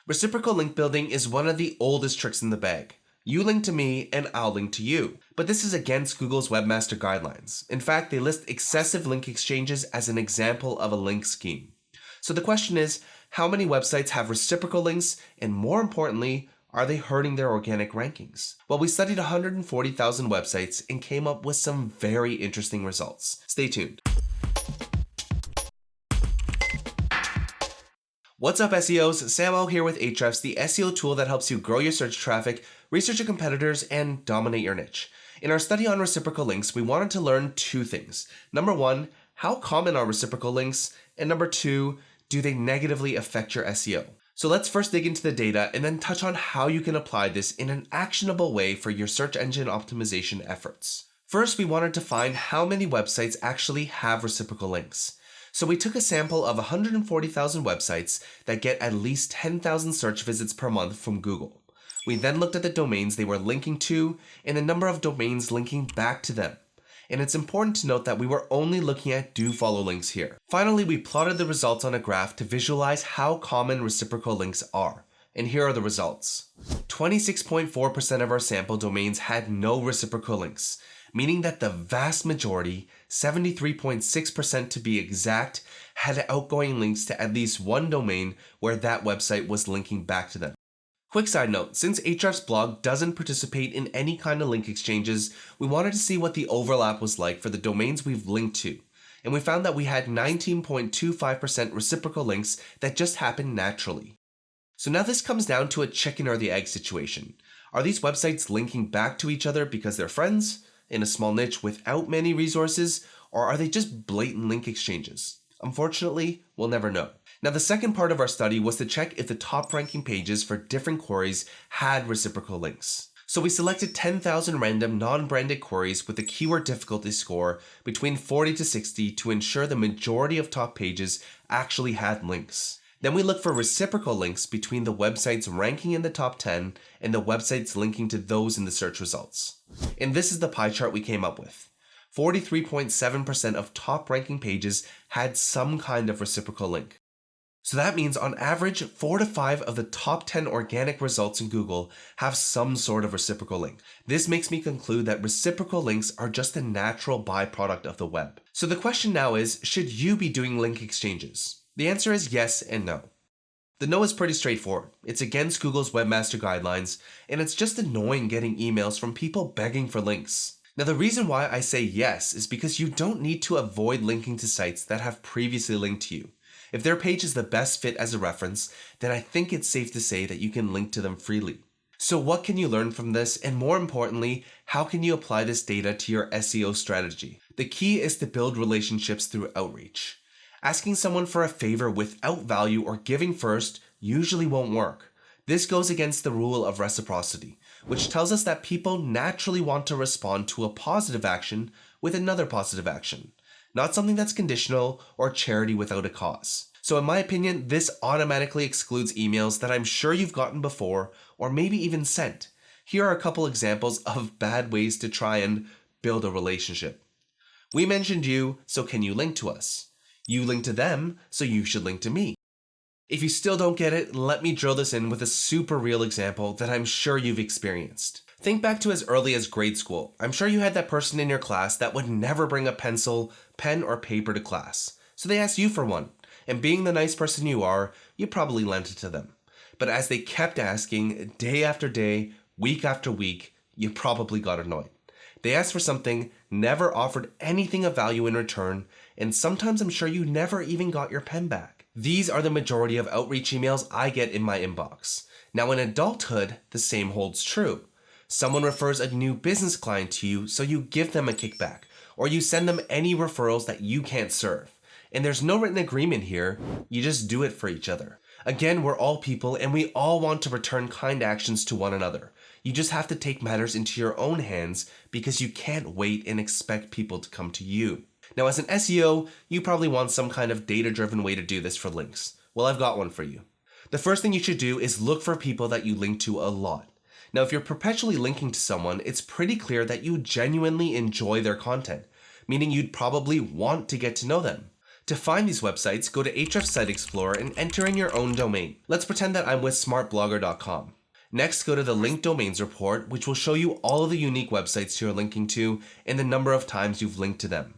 Reciprocal link building is one of the oldest tricks in the bag. You link to me and I'll link to you. But this is against Google's webmaster guidelines. In fact, they list excessive link exchanges as an example of a link scheme. So the question is, how many websites have reciprocal links, and more importantly, are they hurting their organic rankings? Well, we studied 140,000 websites and came up with some very interesting results. Stay tuned. What's up SEOs? Samo here with Ahrefs, the SEO tool that helps you grow your search traffic, research your competitors, and dominate your niche. In our study on reciprocal links, we wanted to learn two things. Number one, how common are reciprocal links? And number two, do they negatively affect your SEO? So let's first dig into the data and then touch on how you can apply this in an actionable way for your search engine optimization efforts. First, we wanted to find how many websites actually have reciprocal links. So we took a sample of 140,000 websites that get at least 10,000 search visits per month from Google. We then looked at the domains they were linking to and the number of domains linking back to them. And it's important to note that we were only looking at do-follow links here. Finally, we plotted the results on a graph to visualize how common reciprocal links are. And here are the results. 26.4% of our sample domains had no reciprocal links, meaning that the vast majority, 73.6% to be exact, had outgoing links to at least one domain where that website was linking back to them. Quick side note, since Ahrefs blog doesn't participate in any kind of link exchanges, we wanted to see what the overlap was like for the domains we've linked to. And we found that we had 19.25% reciprocal links that just happened naturally. So now this comes down to a chicken or the egg situation. Are these websites linking back to each other because they're friends in a small niche without many resources, or are they just blatant link exchanges? Unfortunately, we'll never know. Now, the second part of our study was to check if the top ranking pages for different queries had reciprocal links. So we selected 10,000 random non-branded queries with a keyword difficulty score between 40 to 60 to ensure the majority of top pages actually had links. Then we looked for reciprocal links between the websites ranking in the top 10 and the websites linking to those in the search results. And this is the pie chart we came up with. 43.7% of top ranking pages had some kind of reciprocal link. So that means on average, 4 to 5 of the top 10 organic results in Google have some sort of reciprocal link. This makes me conclude that reciprocal links are just a natural byproduct of the web. So the question now is, should you be doing link exchanges? The answer is yes and no. The no is pretty straightforward. It's against Google's webmaster guidelines, and it's just annoying getting emails from people begging for links. Now, the reason why I say yes is because you don't need to avoid linking to sites that have previously linked to you. If their page is the best fit as a reference, then I think it's safe to say that you can link to them freely. So what can you learn from this? And more importantly, how can you apply this data to your SEO strategy? The key is to build relationships through outreach. Asking someone for a favor without value or giving first usually won't work. This goes against the rule of reciprocity, which tells us that people naturally want to respond to a positive action with another positive action, not something that's conditional or charity without a cause. So in my opinion, this automatically excludes emails that I'm sure you've gotten before or maybe even sent. Here are a couple examples of bad ways to try and build a relationship. We mentioned you, so can you link to us? You link to them, so you should link to me. If you still don't get it, let me drill this in with a super real example that I'm sure you've experienced. Think back to as early as grade school. I'm sure you had that person in your class that would never bring a pencil, pen, or paper to class. So they asked you for one. And being the nice person you are, you probably lent it to them. But as they kept asking, day after day, week after week, you probably got annoyed. They asked for something, never offered anything of value in return, and sometimes I'm sure you never even got your pen back. These are the majority of outreach emails I get in my inbox. Now in adulthood, the same holds true. Someone refers a new business client to you, so you give them a kickback, or you send them any referrals that you can't serve. And there's no written agreement here, you just do it for each other. Again, we're all people and we all want to return kind actions to one another. You just have to take matters into your own hands because you can't wait and expect people to come to you. Now as an SEO, you probably want some kind of data-driven way to do this for links. Well, I've got one for you. The first thing you should do is look for people that you link to a lot. Now, if you're perpetually linking to someone, it's pretty clear that you genuinely enjoy their content, meaning you'd probably want to get to know them. To find these websites, go to Ahrefs Site Explorer and enter in your own domain. Let's pretend that I'm with smartblogger.com. Next, go to the linked domains report, which will show you all of the unique websites you're linking to and the number of times you've linked to them.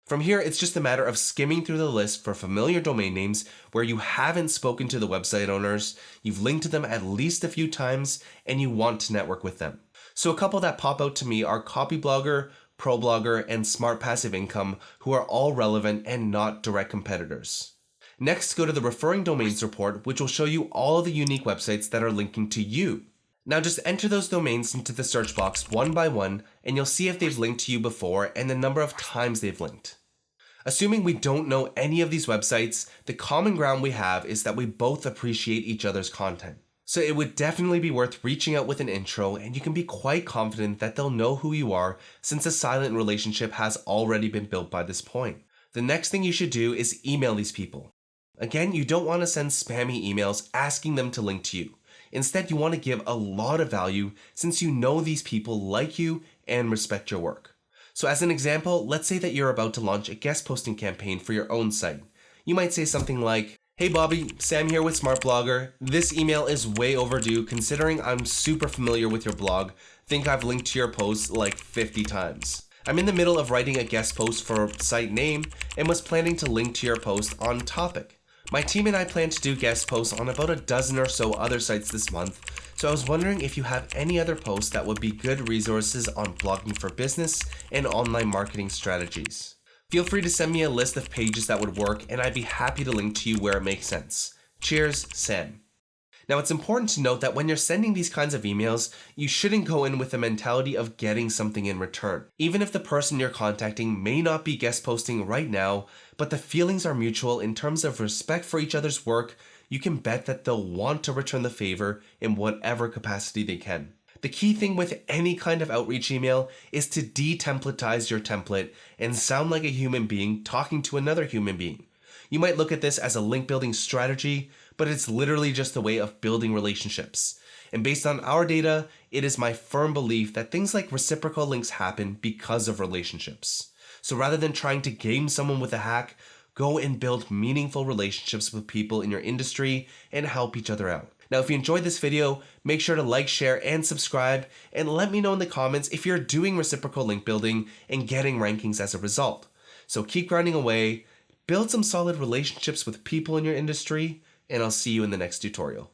From here, it's just a matter of skimming through the list for familiar domain names where you haven't spoken to the website owners, you've linked to them at least a few times, and you want to network with them. So a couple that pop out to me are Copyblogger, ProBlogger, and Smart Passive Income, who are all relevant and not direct competitors. Next, go to the Referring Domains report, which will show you all of the unique websites that are linking to you. Now just enter those domains into the search box one by one, and you'll see if they've linked to you before and the number of times they've linked. Assuming we don't know any of these websites, the common ground we have is that we both appreciate each other's content. So it would definitely be worth reaching out with an intro, and you can be quite confident that they'll know who you are since a silent relationship has already been built by this point. The next thing you should do is email these people. Again, you don't want to send spammy emails asking them to link to you. Instead, you want to give a lot of value since you know these people like you and respect your work. So as an example, let's say that you're about to launch a guest posting campaign for your own site. You might say something like, "Hey Bobby, Sam here with Smart Blogger. This email is way overdue considering I'm super familiar with your blog. Think I've linked to your post like 50 times. I'm in the middle of writing a guest post for site name and was planning to link to your post on topic. My team and I plan to do guest posts on about a dozen or so other sites this month, so I was wondering if you have any other posts that would be good resources on blogging for business and online marketing strategies. Feel free to send me a list of pages that would work, and I'd be happy to link to you where it makes sense. Cheers, Sam." Now it's important to note that when you're sending these kinds of emails, you shouldn't go in with the mentality of getting something in return. Even if the person you're contacting may not be guest posting right now, but the feelings are mutual in terms of respect for each other's work, you can bet that they'll want to return the favor in whatever capacity they can. The key thing with any kind of outreach email is to de-templatize your template and sound like a human being talking to another human being. You might look at this as a link building strategy, but it's literally just a way of building relationships. And based on our data, it is my firm belief that things like reciprocal links happen because of relationships. So rather than trying to game someone with a hack, go and build meaningful relationships with people in your industry and help each other out. Now, if you enjoyed this video, make sure to like, share, and subscribe, and let me know in the comments if you're doing reciprocal link building and getting rankings as a result. So keep grinding away, build some solid relationships with people in your industry, and I'll see you in the next tutorial.